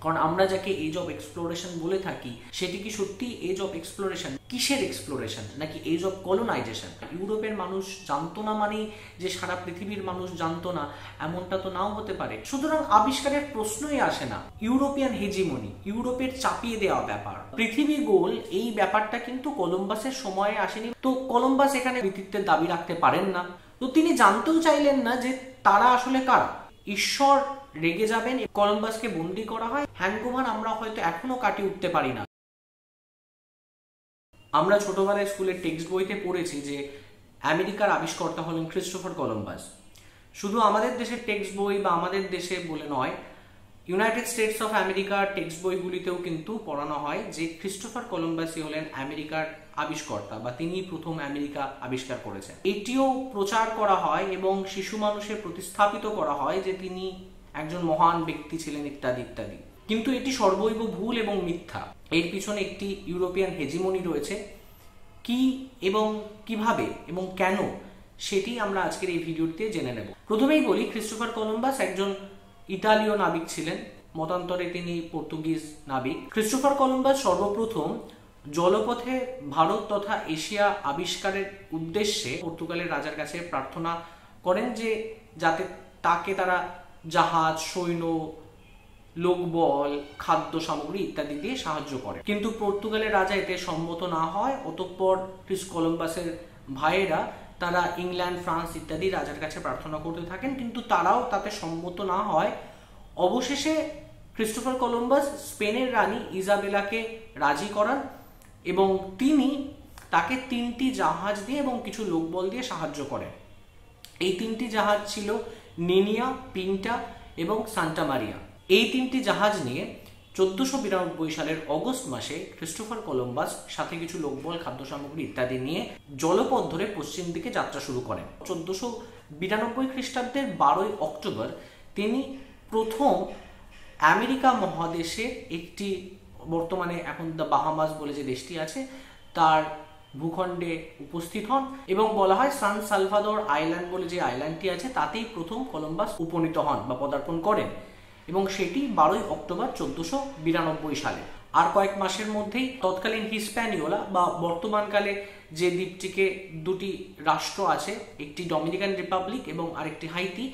কারণ আমরা যাকে এজ অফ এক্সপ্লোরেশন বলে থাকি সেটি কি সত্যি এজ অফ এক্সপ্লোরেশন? কিসের এক্সপ্লোরেশন? নাকি এজ অফ কলোনাইজেশন? ইউরোপের মানুষ জানতো না মানেই যে সারা পৃথিবীর মানুষ জানতো না, এমনটা তো নাও হতে পারে। সুতরাং আবিষ্কারের প্রশ্নই আসে না। ইউরোপিয়ান হেজিমনি, ইউরোপের চাপিয়ে দেওয়া ব্যাপার, পৃথিবী গোল, এই ব্যাপারটা কিন্তু কলম্বাসের সময়ে আসেনি। তো কলম্বাস এখানে কৃতিত্বের দাবি রাখতে পারেন না। তো তিনি জানতেও চাইলেন না যে তারা আসলে কারা। ঈশ্বর রেগে যাবেন, কলম্বাসকে বন্দি করা হয়। হ্যাঙ্গোভার আমরা হয়তো এখনো কাটিয়ে উঠতে পারি না। আমরা ছোটবেলায় স্কুলের টেক্সট বইতে পড়েছি যে আমেরিকার আবিষ্কর্তা হলেন ক্রিস্টোফার কলম্বাস। শুধু আমাদের দেশের টেক্সট বই বা আমাদের দেশে বলে নয়, ইউনাইটেড স্টেটস অফ আমেরিকার টেক্সট বইগুলিতেও কিন্তু পড়ানো হয় যে ক্রিস্টোফার কলম্বাসই হলেন আমেরিকার আবিষ্কর্তা, বা তিনি প্রথম আমেরিকা আবিষ্কার করেছেন। এটিও প্রচার করা হয় এবং শিশু মানুষের প্রতিস্থাপিত করা হয় যে তিনি একজন মহান ব্যক্তি ছিলেন ইত্যাদি ইত্যাদি। কিন্তু এটি সর্বৈব ভুল এবং মিথ্যা। এর পিছনে একটি ইউরোপিয়ান হেজিমনি রয়েছে। কি এবং কিভাবে এবং কেন, সেটি আমরা আজকের এই ভিডিওতে জেনে নেব। প্রথমেই বলি, ক্রিস্টোফার কলম্বাস একজন ইতালীয় নাবিক ছিলেন, মতান্তরে তিনি পর্তুগিজ নাবিক। ক্রিস্টোফার কলম্বাস সর্বপ্রথম জলপথে ভারত তথা এশিয়া আবিষ্কারের উদ্দেশ্যে পর্তুগালের রাজার কাছে প্রার্থনা করেন যে যাতে তাকে তারা জাহাজ, সৈন্য, লোকবল, খাদ্য সামগ্রী ইত্যাদি দিয়ে সাহায্য করে। কিন্তু পর্তুগালের রাজা এতে সম্মত না হয়। অতঃপর কলম্বাসের ভাইয়েরা তারা ইংল্যান্ড, ফ্রান্স ইত্যাদি রাজার কাছে প্রার্থনা করতে থাকেন, কিন্তু তারাও তাতে সম্মত না হয়। অবশেষে ক্রিস্টোফার কলম্বাস স্পেনের রানী ইজাবেলাকে রাজি করান এবং তিনি তাকে 3টি জাহাজ দিয়ে এবং কিছু লোকবল দিয়ে সাহায্য করেন। এই 3টি জাহাজ ছিল নিনিয়া, পিন্টা এবং সান্টা মারিয়া। এই 3টি জাহাজ নিয়ে 1492 সালের অগস্ট মাসে ক্রিস্টোফার কলম্বাস সাথে কিছু লোকবল, খাদ্য সামগ্রী ইত্যাদি নিয়ে জলপথ ধরে পশ্চিম দিকে যাত্রা শুরু করেন। 1492 খ্রিস্টাব্দের 12 অক্টোবর তিনি প্রথম আমেরিকা মহাদেশের একটি, বর্তমানে এখন দ্য বাহামাস বলে যে দেশটি আছে, তার ভূখণ্ডে উপস্থিত হন এবং বলা হয় সান সালভাদর আইল্যান্ড বলে যে আইল্যান্ডটি আছে তাতেই প্রথম কলম্বাস উপনীত হন বা পদার্পণ করেন, এবং সেটি 12 অক্টোবর 1492 সালে। আর কয়েক মাসের মধ্যেই তৎকালীন হিসপ্যানিওলা বা বর্তমানকালে যে দ্বীপটিকে দুটি রাষ্ট্র আছে, একটি ডমিনিকান রিপাবলিক এবং আরেকটি হাইতি,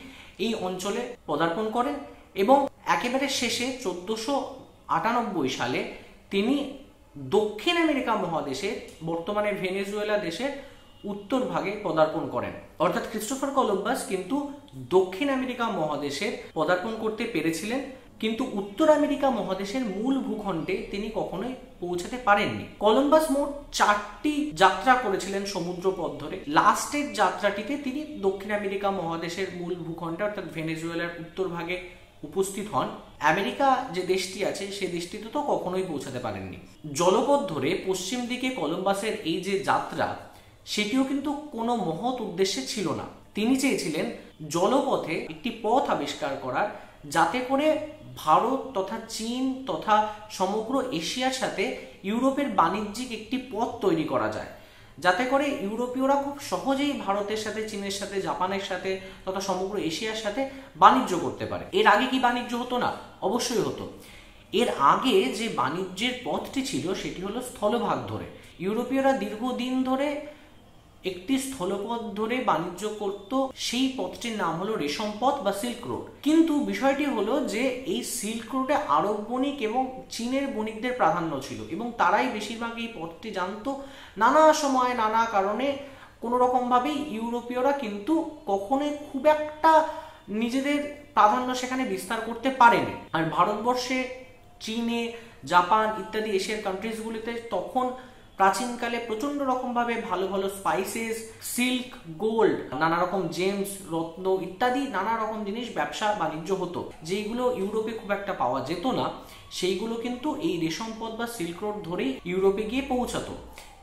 এই অঞ্চলে পদার্পণ করেন এবং একেবারে শেষে 1498 সালে তিনি দক্ষিণ আমেরিকা মহাদেশের, বর্তমানে ভেনেজুয়েলা দেশের উত্তর ভাগে পদার্পণ করেন। অর্থাৎ ক্রিস্টোফার কলম্বাস কিন্তু দক্ষিণ আমেরিকা মহাদেশের পদার্পণ করতে পেরেছিলেন, কিন্তু উত্তর আমেরিকা মহাদেশের মূল ভূখণ্ডে তিনি কখনোই পৌঁছাতে পারেননি। কলম্বাস মোট 4টি যাত্রা করেছিলেন সমুদ্র পথ ধরে। লাস্টের যাত্রাটিতে তিনি দক্ষিণ আমেরিকা মহাদেশের মূল ভূখণ্ডে অর্থাৎ ভেনেজুয়েলার উত্তর ভাগে উপস্থিত হন। আমেরিকা যে দেশটি আছে সে দেশটিতে তো কখনোই পৌঁছাতে পারেননি। জলপথ ধরে পশ্চিম দিকে কলম্বাসের এই যে যাত্রা, সেটিও কিন্তু কোনো মহৎ উদ্দেশ্যে ছিল না। তিনি চেয়েছিলেন জলপথে একটি পথ আবিষ্কার করার, যাতে করে ভারত তথা চীন তথা সমগ্র এশিয়ার সাথে ইউরোপের বাণিজ্যিক একটি পথ তৈরি করা যায়, যাতে করে ইউরোপীয়রা খুব সহজেই ভারতের সাথে, চীনের সাথে, জাপানের সাথে তথা সমগ্র এশিয়ার সাথে বাণিজ্য করতে পারে। এর আগে কি বাণিজ্য হতো না? অবশ্যই হতো। এর আগে যে বাণিজ্যের পথটি ছিল সেটি হলো স্থলভাগ ধরে। ইউরোপীয়রা দীর্ঘদিন ধরে একটি স্থলপথ ধরে বাণিজ্য করত, সেই পথটির নাম হলো রেশম পথ বা সিল্ক রোড। কিন্তু বিষয়টি হলো যে এই সিল্ক রোডে আরব বণিক এবং চীনের বণিকদের প্রাধান্য ছিল এবং তারাই বেশিরভাগ এই পথটি জানতো। নানা সময় নানা কারণে কোনো রকমভাবেই ইউরোপীয়রা কিন্তু কখনোই খুব একটা নিজেদের প্রাধান্য সেখানে বিস্তার করতে পারেনি। আর ভারতবর্ষে, চীনে, জাপান ইত্যাদি এশিয়ার কান্ট্রিজগুলিতে তখন প্রাচীনকালে প্রচন্ড রকমভাবে ভালো ভালো স্পাইসেস, সিল্ক, গোল্ড, নানা রকম জেমস, রত্ন ইত্যাদি নানা রকম জিনিস ব্যবসা বাণিজ্য হতো, যেগুলো ইউরোপে খুব একটা পাওয়া যেত না। সেইগুলো কিন্তু এই রেশম পথ বা সিল্ক রোড ধরেই ইউরোপে গিয়ে পৌঁছাতো।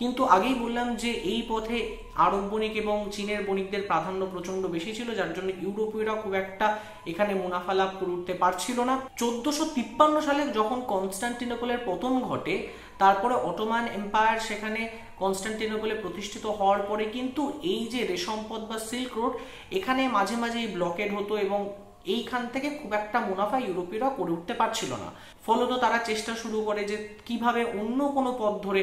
কিন্তু আগেই বললাম যে এই পথে আরব বণিক এবং চীনের বণিকদের প্রাধান্য প্রচন্ড বেশি ছিল, যার জন্য ইউরোপীয়রা খুব একটা এখানে মুনাফা লাভ করে উঠতে পারছিল না। 1453 সালে যখন কনস্টান্টিনোপলের পতন ঘটে, তারপরে অটোমান এম্পায়ার সেখানে কনস্টান্টিনোপলে প্রতিষ্ঠিত হওয়ার পরে কিন্তু এই যে রেশম পথ বা সিল্ক রোড, এখানে মাঝে মাঝে ব্লকেড হতো এবং এইখান থেকে খুব একটা মুনাফা ইউরোপীয়রা করে উঠতে পারছিল না। ফলত তারা চেষ্টা শুরু করে যে কিভাবে অন্য কোনো পথ ধরে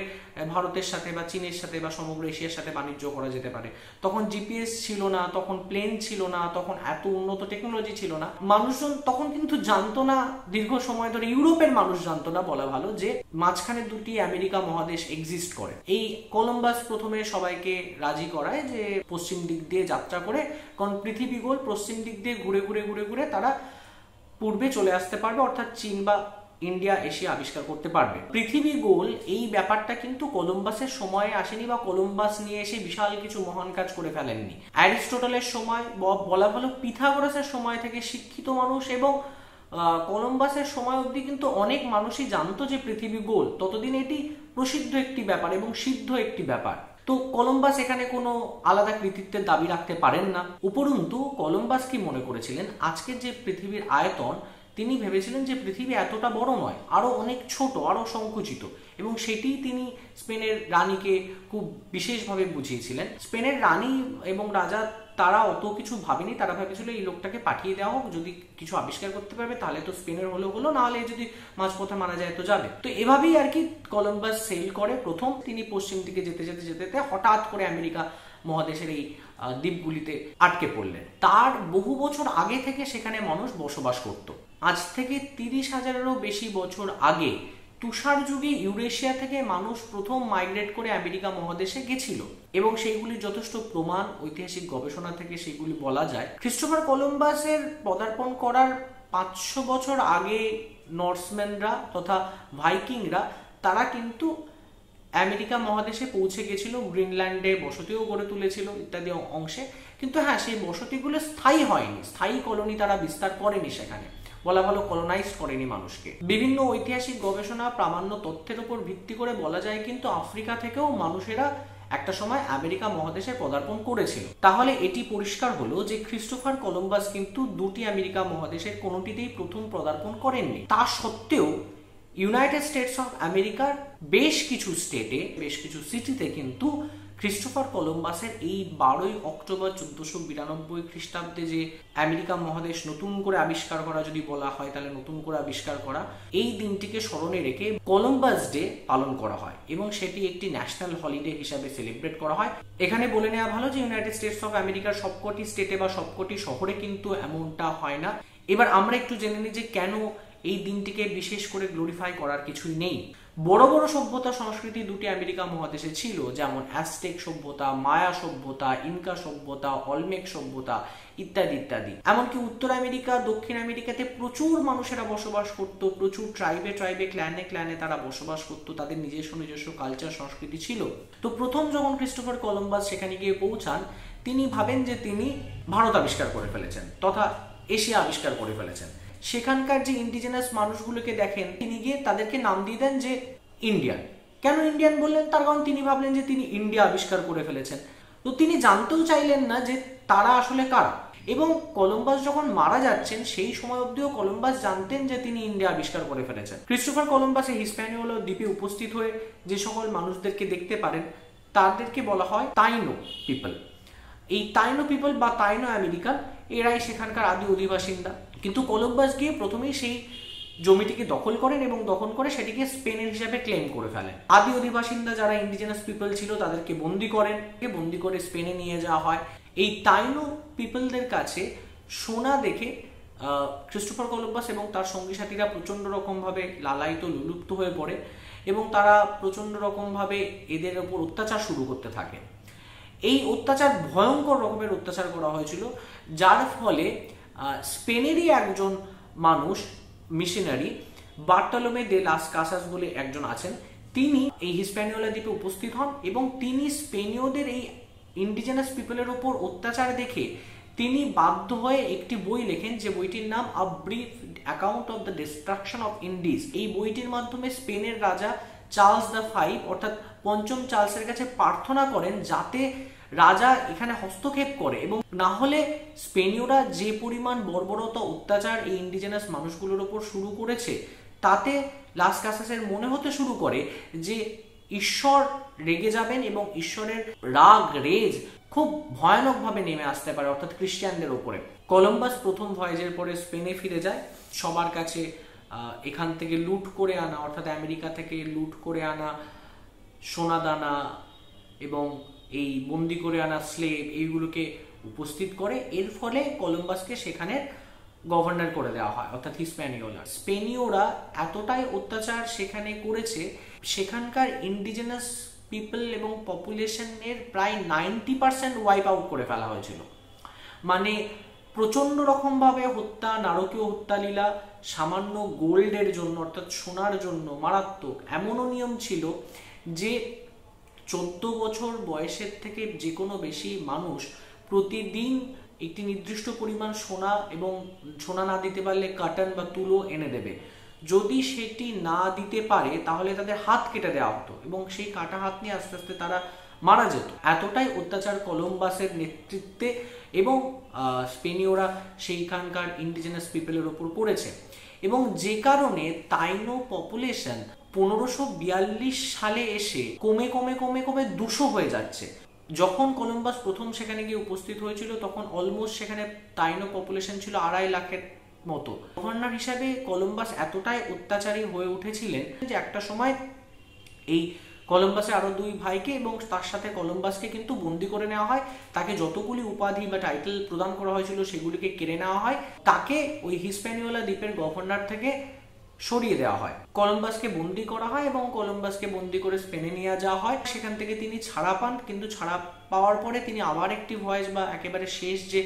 ভারতের সাথে বা চীনের সাথে বা সমগ্র এশিয়ার সাথে বাণিজ্য করা যেতে পারে। তখন জিপিএস ছিল না, তখন প্লেন ছিল না, তখন এত উন্নত টেকনোলজি ছিল না। মানুষজন তখন কিন্তু জানতো না, দীর্ঘ সময় ধরে ইউরোপের মানুষ জানতো না বলা ভালো, যে মাঝখানে দুটি আমেরিকা মহাদেশ এক্সিস্ট করে। এই কলম্বাস প্রথমে সবাইকে রাজি করায় যে পশ্চিম দিক দিয়ে যাত্রা করে, কারণ পৃথিবী গোল, পশ্চিম দিক দিয়ে ঘুরে ঘুরে ঘুরে ঘুরে তারা পূর্বে চলে আসতে পারবে, অর্থাৎ চীন বা ইন্ডিয়া, এশিয়া আবিষ্কার করতে পারবে। পৃথিবী গোল এই ব্যাপারটা কিন্তু কলম্বাসের সময়ে আসেনি, বা কলম্বাস নিয়ে এসে বিশাল কিছু মহান কাজ করে ফেলেননি। অ্যারিস্টটলের সময়, বলা ভালো পিথাগোরাসের সময় থেকে শিক্ষিত মানুষ এবং কলম্বাসের সময় অবধি কিন্তু অনেক মানুষই জানতো যে পৃথিবী গোল। ততদিন এটি প্রসিদ্ধ একটি ব্যাপার এবং সিদ্ধ একটি ব্যাপার। তো কলম্বাস এখানে কোনো আলাদা কৃতিত্বের দাবি রাখতে পারেন না। উপরন্তু কলম্বাস কি মনে করেছিলেন, আজকের যে পৃথিবীর আয়তন, তিনি ভেবেছিলেন যে পৃথিবী এতটা বড় নয়, আরো অনেক ছোট, আরো সংকুচিত, এবং সেটি তিনি স্পেনের রানীকে খুব বিশেষভাবে বুঝিয়েছিলেন। স্পেনের রানী এবং রাজা তারা অত কিছু ভাবেনি, তারা ভেবেছিল এই লোকটাকে পাঠিয়ে দেওয়া হোক, যদি কিছু আবিষ্কার করতে পারবে তাহলে তো স্পেনের হলো, না হলে যদি মাঝপথে মারা যায় তো যাবে। তো এভাবেই আর কি কলম্বাস সেল করে। প্রথম তিনি পশ্চিম দিকে যেতে যেতে যেতে যেতে হঠাৎ করে আমেরিকা মহাদেশের এই দ্বীপগুলিতে আটকে পড়লেন। তার বহু বছর আগে থেকে সেখানে মানুষ বসবাস করত। আজ থেকে 30,000-এরও বেশি বছর আগে তুষার যুগে ইউরেশিয়া থেকে মানুষ প্রথম মাইগ্রেট করে আমেরিকা মহাদেশে গেছিল, এবং সেইগুলির যথেষ্ট প্রমাণ ঐতিহাসিক গবেষণা থেকে সেগুলি বলা যায়। ক্রিস্টোফার কলম্বাসের পদার্পণ করার 500 বছর আগে নর্সম্যানরা তথা ভাইকিংরা তারা কিন্তু আমেরিকা মহাদেশে পৌঁছে গেছিল, গ্রিনল্যান্ডে বসতিও গড়ে তুলেছিল ইত্যাদি অংশে। কিন্তু হ্যাঁ, সেই বসতিগুলো স্থায়ী হয়নি, স্থায়ী কলোনি তারা বিস্তার করেনি, সেখানে বলা ভালো কলোনাইজ করেনি মানুষকে। বিভিন্ন ঐতিহাসিক গবেষণা প্রামাণ্য তথ্যের উপর ভিত্তি করে বলা যায় কিন্তু আফ্রিকা থেকেও মানুষেরা একটা সময় আমেরিকা মহাদেশে পদার্পণ করেছিল। তাহলে এটি পরিষ্কার হলো যে ক্রিস্টোফার কলম্বাস কিন্তু দুটি আমেরিকা মহাদেশের কোনোটিতেই প্রথম পদার্পণ করেননি। তা সত্ত্বেও ইউনাইটেড স্টেটস অফ আমেরিকার বেশ কিছু স্টেটে, বেশ কিছু সিটিতে কিন্তু ক্রিস্টোফার কলম্বাসের এই 12ই অক্টোবর 1492 খ্রিস্টাব্দে যে আমেরিকা মহাদেশ নতুন করে আবিষ্কার করা, যদি বলা হয় তাহলে নতুন করে আবিষ্কার করা, এই দিনটিকে স্মরণে রেখে কলম্বাস ডে পালন করা হয়, এবং সেটি একটি ন্যাশনাল হলিডে হিসাবে সেলিব্রেট করা হয়। এখানে বলে নেওয়া ভালো যে ইউনাইটেড স্টেটস অফ আমেরিকার সবকটি স্টেটে বা সবকটি শহরে কিন্তু এমনটা হয় না। এবার আমরা একটু জেনে নিই যে কেন এই দিনটিকে বিশেষ করে গ্লোরিফাই করার কিছুই নেই। বড় বড় সভ্যতা সংস্কৃতি দুটি আমেরিকা মহাদেশে ছিল, যেমন অ্যাজটেক সভ্যতা, মায়া সভ্যতা, ইনকা সভ্যতা, অলমেক সভ্যতা ইত্যাদি ইত্যাদি। এমনকি উত্তর আমেরিকা, দক্ষিণ আমেরিকাতে প্রচুর মানুষেরা বসবাস করত, প্রচুর ট্রাইবে ক্ল্যানে ক্ল্যানে তারা বসবাস করত, তাদের নিজস্ব কালচার সংস্কৃতি ছিল। তো প্রথম যখন ক্রিস্টোফার কলম্বাস সেখানে গিয়ে পৌঁছান, তিনি ভাবেন যে তিনি ভারত আবিষ্কার করে ফেলেছেন তথা এশিয়া আবিষ্কার করে ফেলেছেন। সেখানকার যে ইন্ডিজেনাস মানুষগুলোকে দেখেন, তিনি গিয়ে তাদেরকে নাম দিয়ে দেন যে ইন্ডিয়ান। কেন ইন্ডিয়ান বললেন? তার কারণ তিনি ভাবলেন যে তিনি ইন্ডিয়া আবিষ্কার করে ফেলেছেন। তো তিনি জানতেও চাইলেন না যে তারা আসলে কারা। এবং কলম্বাস যখন মারা যাচ্ছেন সেই সময় অবধিও কলম্বাস জানতেন যে তিনি ইন্ডিয়া আবিষ্কার করে ফেলেছেন। ক্রিস্টোফার কলম্বাস এই হিস্প্যানিওলা দ্বীপে উপস্থিত হয়ে যে সকল মানুষদেরকে দেখতে পারেন তাদেরকে বলা হয় তাইনো পিপল। এই তাইনো পিপল বা তাইনো আমেরিকান, এরাই সেখানকার আদি অধিবাসিন্দা। কিন্তু কলম্বাস গিয়ে প্রথমেই সেই জমিটিকে দখল করেন এবং দখল করে সেটিকে স্পেনের হিসাবে ক্লেম করে ফেলেন। আদি অধিবাসিন্দা যারা ইন্ডিজেনাস পিপল ছিল তাদেরকে বন্দি করেন, বন্দি করে স্পেনে নিয়ে যাওয়া হয়। এই তাইনো পিপলদের কাছে সোনা দেখে ক্রিস্টোফার কলম্বাস এবং তার সঙ্গী সাথীরা প্রচন্ড রকমভাবে লালায়িত, লুলুপ্ত হয়ে পড়ে, এবং তারা প্রচন্ড রকমভাবে এদের ওপর অত্যাচার শুরু করতে থাকে। এই অত্যাচার ভয়ঙ্কর রকমের অত্যাচার করা হয়েছিল, যার ফলে স্পেনেরই একজন মানুষ, মিশনারি বার্তোলোমে দে লাস কাসাস বলে একজন আছেন, তিনি এই হিস্প্যানিওলা দ্বীপে উপস্থিত হন এবং তিনি স্পেনীয়দের এই ইন্ডিজেনাস পিপলের ওপর অত্যাচার দেখে তিনি বাধ্য হয়ে একটি বই লেখেন, যে বইটির নাম a brief account of the destruction of Indies. এই বইটির মাধ্যমে স্পেনের রাজা চার্লস দ্য ফাইভ অর্থাৎ পঞ্চম চার্লসের কাছে প্রার্থনা করেন যাতে রাজা এখানে হস্তক্ষেপ করে, এবং না হলে স্পেনীয়রা যে পরিমাণ বর্বরতা অত্যাচার এই ইন্ডিজেনাস মানুষগুলোর ওপর শুরু করেছে, তাতে লাস কাসাসের মনে হতে শুরু করে যে ঈশ্বর রেগে যাবেন এবং ঈশ্বরের রাগ, রেজ খুব ভয়ানকভাবে নেমে আসতে পারে, অর্থাৎ খ্রিস্টানদের ওপরে। কলম্বাস প্রথম ভয়েজের পরে স্পেনে ফিরে যায়, সবার কাছে এখান থেকে লুট করে আনা, অর্থাৎ আমেরিকা থেকে লুট করে আনা সোনা দানা এবং এই বন্দি করে আনা স্লেভ এইগুলোকে উপস্থিত করে। এর ফলে কলম্বাসকে সেখানের গভর্নর করে দেওয়া হয়, অর্থাৎ হিস্প্যানিওলা। স্পেনীয়রা এতটাই অত্যাচার সেখানে করেছে, সেখানকার ইন্ডিজিনাস পিপল এবং পপুলেশনের প্রায় 90% ওয়াইপ আউট করে ফেলা হয়েছিল। মানে প্রচন্ড রকমভাবে হত্যা, নারকীয় হত্যালীলা, সামান্য গোল্ডের জন্য অর্থাৎ সোনার জন্য মারাত্মক। এমনও নিয়ম ছিল যে 14 বছর বয়সের থেকে যে কোনো বেশি মানুষ প্রতিদিন একটি নির্দিষ্ট পরিমাণ সোনা, এবং সোনা না দিতে পারলে কাটন বা তুলো এনে দেবে। যদি সেটি না দিতে পারে তাহলে তাদের হাত কেটে দেওয়া হতো, এবং সেই কাটা হাত নিয়ে আস্তে আস্তে তারা মারা যেত। এতটাই অত্যাচার কলম্বাসের নেতৃত্বে এবং স্পেনীয়রা সেইখানকার ইন্ডিজিনাস পিপলের ওপর করেছে, এবং যে কারণে তাইনো পপুলেশন 1542 সালে এসে কমে কমে কমে কমে 200 হয়ে যাচ্ছে। যখন কলম্বাস প্রথম সেখানে গিয়ে উপস্থিত হয়েছিল তখন অলমোস্ট সেখানে তাইনো পপুলেশন ছিল 2.5 লাখের মতো। গভর্নর হিসাবে কলম্বাস এতটাই অত্যাচারী হয়ে উঠেছিলেন যে একটা সময় এই কলম্বাসের আরো 2 ভাইকে এবং তার সাথে কলম্বাসকে কিন্তু বন্দি করে নেওয়া হয়। তাকে যতগুলি উপাধি বা টাইটেল প্রদান করা হয়েছিল সেগুলিকে কেড়ে নেওয়া হয়। তাকে ওই হিস্প্যানিওলা দ্বীপের গভর্নর থেকে সরিয়ে দেওয়া হয়। কলম্বাসকে বন্দি করা হয় এবং কলম্বাসকে বন্দি করে স্পেনে নিয়ে যাওয়া হয়। সেখান থেকে তিনি ছাড়া পান, কিন্তু ছাড়া পাওয়ার পরে তিনি আবার একটি ভয়েস বা একেবারে শেষ যে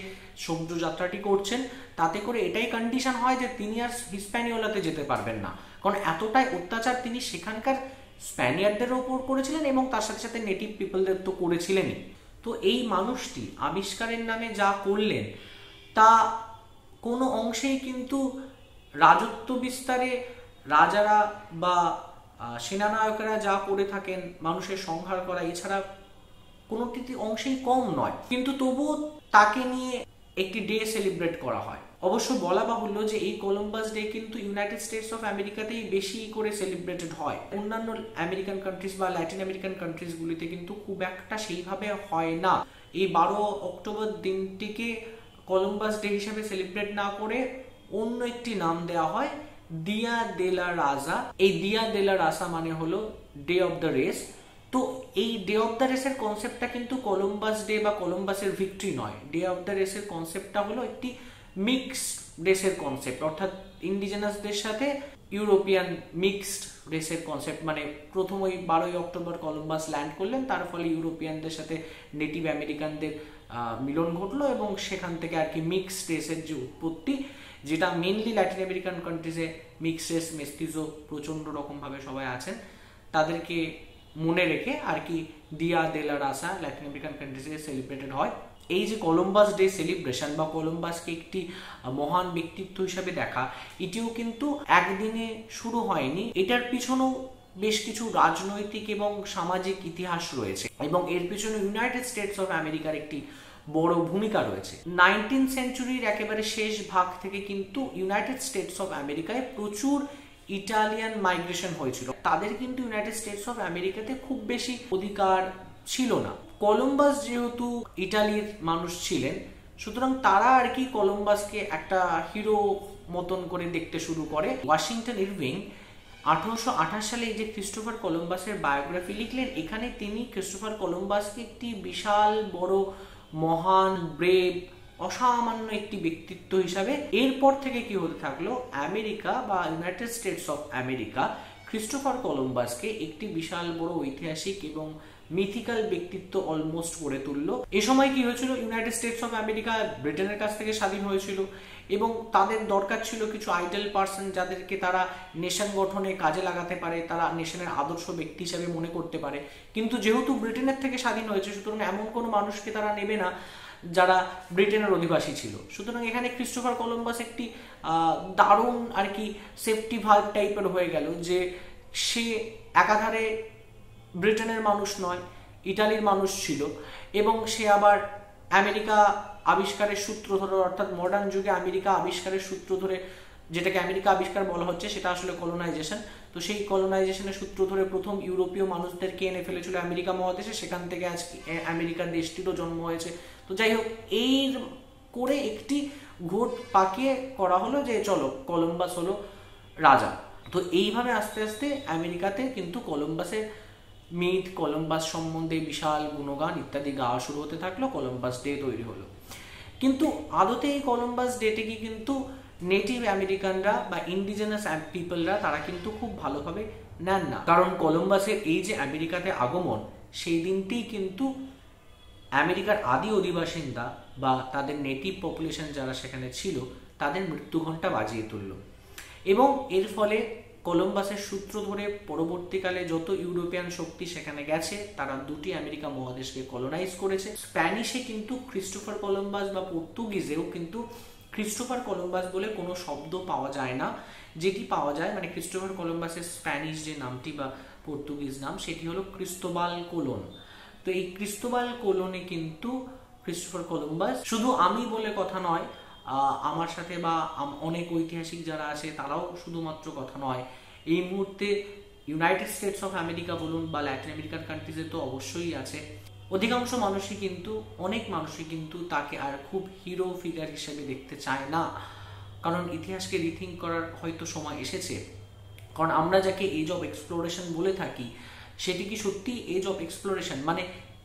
সমুদ্র যাত্রাটি করছেন তাতে করে এটাই কন্ডিশন হয় যে তিনি আর হিস্প্যানিওলাতে যেতে পারবেন না, কারণ এতটাই অত্যাচার তিনি সেখানকার স্প্যানিয়ার্ডদের ওপর করেছিলেন এবং তার সাথে সাথে নেটিভ পিপলদের তো করেছিলেনই। তো এই মানুষটি আবিষ্কারের নামে যা করলেন তা কোনো অংশেই কিন্তু রাজত্ব বিস্তারে রাজারা বা সেনানায়কেরা যা করে থাকেন মানুষের সংহার করা, এছাড়া কোনোটি অংশেই কম নয়। কিন্তু তবুও তাকে নিয়ে একটি ডে সেলিব্রেট করা হয়। অবশ্য বলা বাহুল্য যে এই কলম্বাস ডে কিন্তু ইউনাইটেড স্টেটস অফ আমেরিকাতেই বেশি করে সেলিব্রেটেড হয়। অন্যান্য আমেরিকান কান্ট্রিজ বা ল্যাটিন আমেরিকান কান্ট্রিজ গুলিতে কিন্তু খুব একটা সেইভাবে হয় না। এই 12 অক্টোবর দিনটিকে কলম্বাস ডে হিসেবে সেলিব্রেট না করে অন্য একটি নাম দেওয়া হয়, দিয়া দে লা রাজা। এই দিয়া দে লা রাজা মানে হলো ডে অফ দ্য রেস। তো এই ডে অফ দ্য রেসের কনসেপ্টটা কিন্তু কলম্বাস ডে বা কলম্বাসের ভিক্টরি নয়। ডে অফ দ্য রেসের কনসেপ্টটা হলো একটি মিক্সড রেসের কনসেপ্ট, অর্থাৎ ইন্ডিজেনাসদের সাথে ইউরোপিয়ান মিক্সড রেসের কনসেপ্ট। মানে প্রথম ওই 12ই অক্টোবর কলম্বাস ল্যান্ড করলেন, তার ফলে ইউরোপিয়ানদের সাথে নেটিভ আমেরিকানদের মিলন ঘটলো এবং সেখান থেকে আর কি মিক্সড রেসের যে উৎপত্তি, যেটা মেনলি ল্যাটিন আমেরিকান কান্ট্রিজে মিক্সড রেস মেস্তিজো প্রচন্ড রকম ভাবে সবাই আছেন, তাদেরকে মনে রেখে আর কি দিয়া দে লা রাজা ল্যাটিন আমেরিকান কান্ট্রিজে সেলিব্রেটেড হয়। এই যে কলম্বাস ডে সেলিব্রেশন বা কলম্বাসকে একটি মহান ব্যক্তিত্ব হিসাবে দেখা, এটিও কিন্তু একদিনে শুরু হয়নি। এটার পিছনেও বেশ কিছু রাজনৈতিক এবং সামাজিক ইতিহাস রয়েছে এবং এর পিছনে ইউনাইটেড স্টেটস অফ আমেরিকার একটি বড় ভূমিকা রয়েছে। 19th সেঞ্চুরির একেবারে শেষ ভাগ থেকে কিন্তু ইউনাইটেড স্টেটস অফ আমেরিকায় প্রচুর ইটালিয়ান মাইগ্রেশন হয়েছিল। তাদের কিন্তু ইউনাইটেড স্টেটস অফ আমেরিকাতে খুব বেশি অধিকার ছিল না। কলম্বাস যেহেতু ইটালির মানুষ ছিলেন, সুতরাং তারা আর কি কলম্বাসকে একটা হিরো মতন করে দেখতে শুরু করে। ওয়াশিংটন ইরভিং 1828 সালে এই যে ক্রিস্টোফার কলম্বাসের বায়োগ্রাফি লিখলেন, এখানে তিনি ক্রিস্টোফার কলম্বাসকে একটি বিশাল বড় মহান ব্রেভ অসামান্য একটি ব্যক্তিত্ব হিসাবে। এরপর থেকে কি হতে থাকলো, আমেরিকা বা United States of America Christopher কলম্বাসকে একটি বিশাল বড় ঐতিহাসিক এবং মিথিক্যাল ব্যক্তিত্ব অলমোস্ট গড়ে তুললো। এ সময় কি হয়েছিল, ইউনাইটেড স্টেটস অফ আমেরিকা ব্রিটেনের কাছ থেকে স্বাধীন হয়েছিল এবং তাদের দরকার ছিল কিছু আইডল পার্সন যাদেরকে তারা নেশন গঠনে কাজে লাগাতে পারে, তারা নেশনের আদর্শ ব্যক্তি হিসেবে মনে করতে পারে। কিন্তু যেহেতু ব্রিটেনের থেকে স্বাধীন হয়েছে, সুতরাং এমন কোনো মানুষকে তারা নেবে না যারা ব্রিটেনের অধিবাসী ছিল। সুতরাং এখানে ক্রিস্টোফার কলম্বাস একটি দারুণ আর কি সেফটি ভাল্ভ টাইপের হয়ে গেল, যে সে একাধারে ব্রিটেনের মানুষ নয়, ইটালির মানুষ ছিল এবং সে আবার আমেরিকা আবিষ্কারের সূত্র ধরে, অর্থাৎ মডার্ন যুগে আমেরিকা আবিষ্কারের সূত্র ধরে, যেটাকে আমেরিকা আবিষ্কার বলা হচ্ছে সেটা আসলে কলোনাইজেশন। তো সেই কলোনাইজেশনের সূত্র ধরে প্রথম ইউরোপীয় মানুষদেরকে এনে ফেলেছিল আমেরিকা মহাদেশে, সেখান থেকে আজকে আমেরিকার দেশটিরও জন্ম হয়েছে। তো যাই হোক, এই করে একটি ঘোট পাকিয়ে করা হলো যে চলো কলম্বাস হলো রাজা। তো এইভাবে আস্তে আস্তে আমেরিকাতে কিন্তু কলম্বাসের মিথ, কলম্বাস সম্বন্ধে বিশাল গুণগান ইত্যাদি গাওয়া শুরু হতে থাকলো, কলম্বাস ডে তৈরি হলো। কিন্তু আদতে এই কলম্বাস ডেতে কি কিন্তু নেটিভ আমেরিকানরা বা ইন্ডিজেনাস পিপলরা তারা কিন্তু খুব ভালোভাবে নেন না, কারণ কলম্বাসের এই যে আমেরিকাতে আগমন, সেই দিনটিই কিন্তু আমেরিকার আদি অধিবাসিন্দা বা তাদের নেটিভ পপুলেশন যারা সেখানে ছিল তাদের মৃত্যু ঘণ্টা বাজিয়ে তুলল। এবং এর ফলে কলম্বাসের সূত্র ধরে পরবর্তীকালে যত ইউরোপিয়ান শক্তি সেখানে গেছে তারা দুটি আমেরিকা মহাদেশকে কলোনাইজ করেছে। স্প্যানিশে কিন্তু ক্রিস্টোফার কলম্বাস বা পর্তুগিজেও কিন্তু ক্রিস্টোফার কলম্বাস বলে কোনো শব্দ পাওয়া যায় না। যেটি পাওয়া যায় মানে ক্রিস্টোফার কলম্বাসের স্প্যানিশ যে নামটি বা পর্তুগিজ নাম সেটি হলো ক্রিস্টোবাল কোলন। তো এই ক্রিস্টোবাল কোলনে কিন্তু ক্রিস্টোফার কলম্বাস, শুধু আমি বলে কথা নয়, আমার সাথে বা অনেক ঐতিহাসিক যারা আছে তারাও শুধুমাত্র কথা নয়, এই মুহূর্তে ইউনাইটেড স্টেটস অফ আমেরিকা বলুন বা ল্যাটিন আমেরিকার কান্ট্রিজে তো অবশ্যই আছে, অধিকাংশ মানুষই কিন্তু, অনেক মানুষই কিন্তু তাকে আর খুব হিরো ফিগার হিসেবে দেখতে চায় না, কারণ ইতিহাসকে রিথিঙ্ক করার হয়তো সময় এসেছে। কারণ আমরা যাকে এজ অফ এক্সপ্লোরেশন বলে থাকি সেটি কি সত্যি এজ অফ এক্সপ্লোরেশন? মানে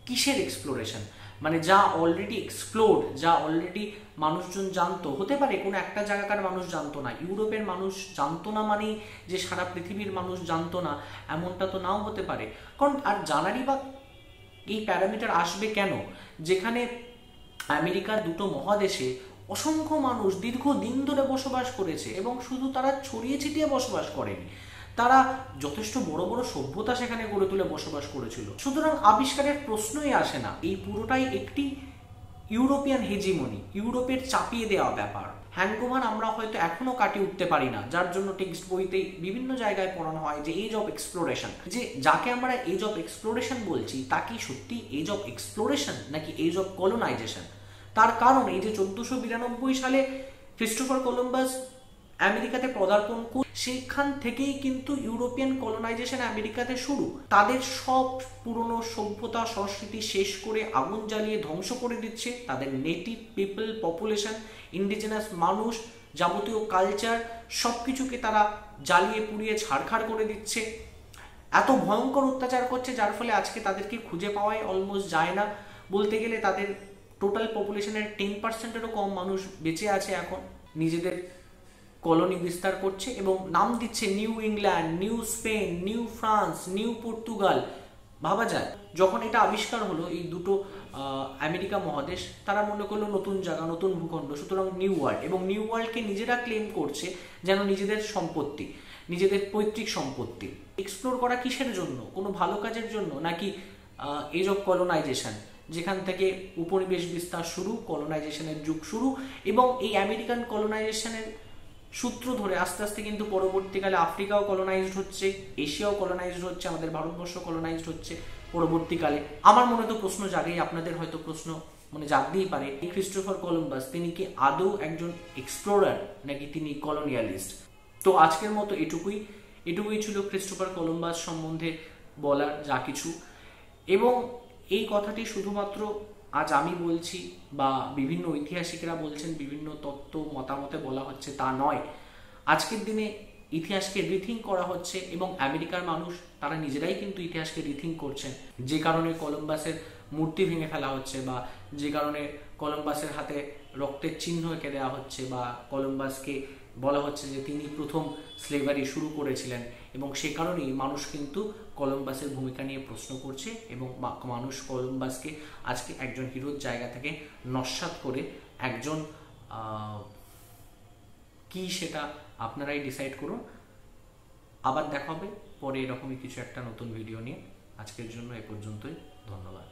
কিসের এক্সপ্লোরেশন? মানে যা অলরেডি এক্সপ্লোর্ড, যা অলরেডি মানুষজন জানতো, হতে পারে কোনো একটা জায়গাকার মানুষ জানতো না, ইউরোপের মানুষ জানতো না মানেই যে সারা পৃথিবীর মানুষ জানতো না এমনটা তো নাও হতে পারে। কারণ আর জানারই বা এই প্যারামিটার আসবে কেন, যেখানে আমেরিকার দুটো মহাদেশে অসংখ্য মানুষ দীর্ঘদিন ধরে বসবাস করেছে এবং শুধু তারা ছড়িয়ে ছিটিয়ে বসবাস করেনি, তারা যথেষ্ট বড় বড় সভ্যতা সেখানে গড়ে তুলে বসবাস করেছিল। সুতরাং আবিষ্কারের প্রশ্নই আসে না, এই পুরোটাই একটি ইউরোপিয়ান হেজিমনি, ইউরোপের চাপিয়ে দেওয়া ব্যাপার। হ্যাঙ্গোভার আমরা হয়তো এখনো কাটিয়ে উঠতে পারি না, যার জন্য টেক্সট বইতে বিভিন্ন জায়গায় পড়ানো হয় যে এজ অফ এক্সপ্লোরেশন, যে যাকে আমরা এজ অফ এক্সপ্লোরেশন বলছি তা কি সত্যি এজ অফ এক্সপ্লোরেশন নাকি এজ অফ কলোনাইজেশন? তার কারণ এই যে 1492 সালে ক্রিস্টোফার কলম্বাস আমেরিকাতে পদার্পণ করে, সেখান থেকেই কিন্তু ইউরোপিয়ান কলোনাইজেশন আমেরিকাতে শুরু। তাদের সব পুরনো সভ্যতা সংস্কৃতি শেষ করে আগুন জ্বালিয়ে ধ্বংস করে দিচ্ছে তাদের নেটিভ পিপল পপুলেশন, ইন্ডিজিনাস মানুষ, যাবতীয় কালচার সবকিছুকে তারা জ্বালিয়ে পুড়িয়ে ছাড়খাড় করে দিচ্ছে। এত ভয়ঙ্কর অত্যাচার করছে যার ফলে আজকে তাদেরকে খুঁজে পাওয়াই অলমোস্ট যায় না। বলতে গেলে তাদের টোটাল পপুলেশনের 10%-এরও কম মানুষ বেঁচে আছে এখন, নিজেদের কলোনি বিস্তার করছে এবং নাম দিচ্ছে new England, new Spain, new France, new Portugal. ভাবা যায় যখন এটা আবিষ্কার হলো এই দুটো আমেরিকা মহাদেশ, তারা মনে করলো নতুন জায়গা, নতুন ভূখণ্ড, সুতরাং নিউ ওয়ার্ল্ড, এবং নিউ ওয়ার্ল্ডকে নিজেরা ক্লেম করছে যেন নিজেদের সম্পত্তি, নিজেদের পৈতৃক সম্পত্তি। এক্সপ্লোর করা কিসের জন্য? কোনো ভালো কাজের জন্য নাকি এজ অফ কলোনাইজেশন, যেখান থেকে উপনিবেশ বিস্তার শুরু, কলোনাইজেশনের যুগ শুরু, এবং এই আমেরিকান কলোনাইজেশনের সূত্র ধরে আস্তে আস্তে কিন্তু পরবর্তীকালে আফ্রিকাও কলোনাইজড হচ্ছে, এশিয়াও কলোনাইজড হচ্ছে, আমাদের ভারতবর্ষ কলোনাইজড হচ্ছে পরবর্তীকালে। আমার মনে তো প্রশ্ন জাগেই, আপনাদের হয়তো প্রশ্ন মনে জাগতেই পারে, এই ক্রিস্টোফার কলম্বাস তিনি কি আদৌ একজন এক্সপ্লোরার নাকি তিনি কলোনিয়ালিস্ট? তো আজকের মতো এটুকুই ছিল ক্রিস্টোফার কলম্বাস সম্বন্ধে বলার যা কিছু। এবং এই কথাটি শুধুমাত্র আজ আমি বলছি বা বিভিন্ন ঐতিহাসিকরা বলছেন, বিভিন্ন তত্ত্ব মতামতে বলা হচ্ছে তা নয়। আজকের দিনে ইতিহাসকে রিথিঙ্ক করা হচ্ছে এবং আমেরিকার মানুষ তারা নিজেরাই কিন্তু ইতিহাসকে রিথিঙ্ক করছেন, যে কারণে কলম্বাসের মূর্তি ভেঙে ফেলা হচ্ছে বা যে কারণে কলম্বাসের হাতে রক্তের চিহ্ন এঁকে দেওয়া হচ্ছে বা কলম্বাসকে বলা হচ্ছে যে তিনি প্রথম স্লেভারি শুরু করেছিলেন, এবং সে কারণেই মানুষ কিন্তু কলম্বাসের ভূমিকা নিয়ে প্রশ্ন করছে এবং মানুষ কলম্বাসকে আজকে একজন হিরোর জায়গা থেকে নস্যাৎ করে একজন কি সেটা আপনারাই ডিসাইড করুন। আবার দেখা হবে পরে এরকমই কিছু একটা নতুন ভিডিও নিয়ে। আজকের জন্য এ পর্যন্তই, ধন্যবাদ।